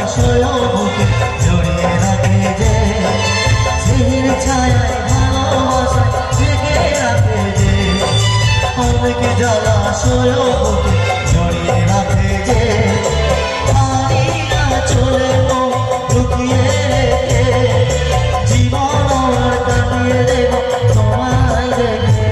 জলাশয় বুকে জড়িয়ে রাখে যে স্নেহের ছায়ায় ভালোবাসায় ঢেকে রাখে যে অনেক জলাশয় বুকে জড়িয়ে রাখে যে পানিরা চলে লুকিয়ে রেখে জীবন আর কাটিয়ে দেব তোমায় দেখে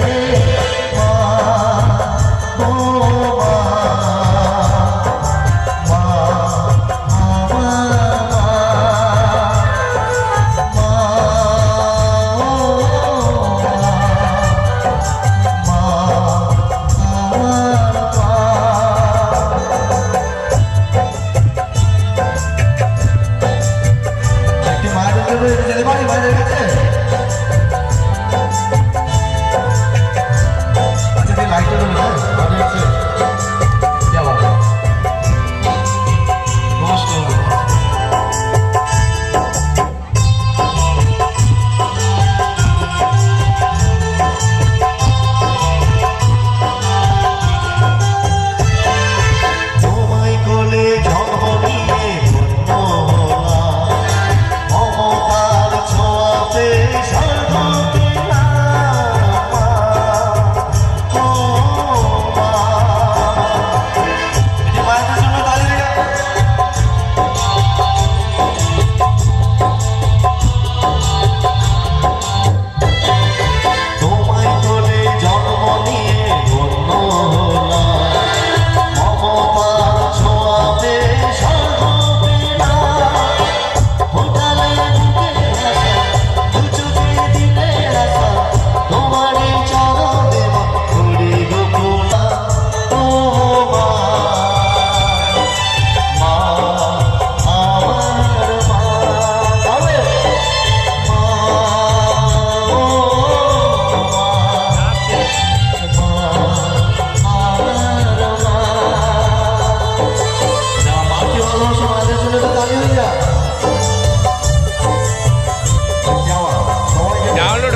ডাউনলোড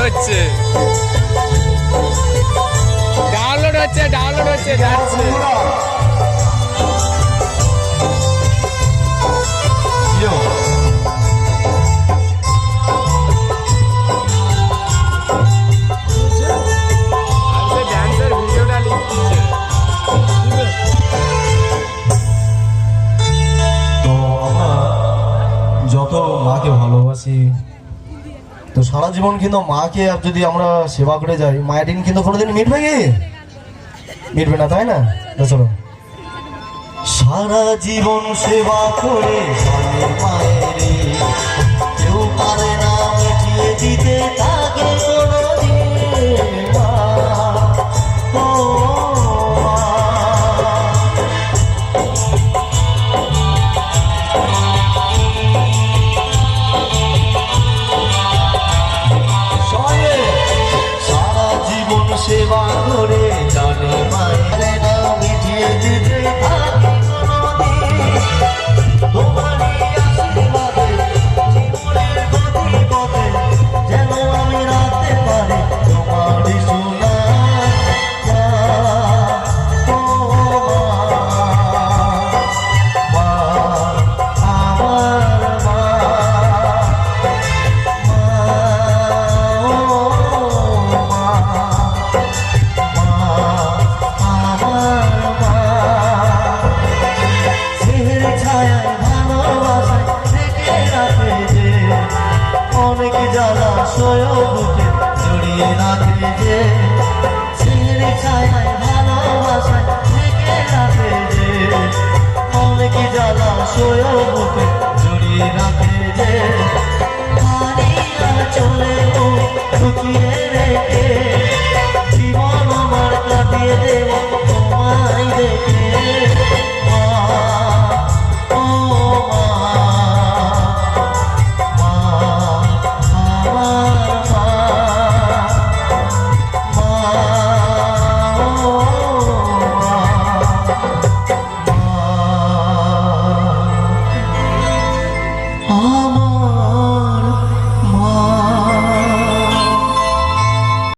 হচ্ছে যাচ্ছে ডান্সের ভিডিওটা লিঙ্ক দিচ্ছে। তো আমরা যত মাকে ভালোবাসি তো সারা জীবন কিন্তু মাকে যদি আমরা সেবা করে যাই মায়ের ঋণ কিন্তু কোনোদিন মিটবে কি? মিটবে না, তাই না? চলো সারা জীবন সেবা করে মায়ের কেউ পারে না মিটিয়ে দিতে তাকে সেবা করে জানে মায়ের না মিটিয়ে দিতে থাকি তোমারই আশীর্বাদে জীবনের গতি পথে যেন আমি রাখতে পারি তোমারই সোনা অনেক জলাশয় বুকে জড়িয়ে রাখে যে স্নেহের ছায়ায় ভালোবাসায় ঢেকে রাখে যে অনেক জলাশয় বুকে জড়িয়ে রাখে যে হারিয়ে চলে লুকিয়ে রেখে জীবন আমার কাটিয়ে দেব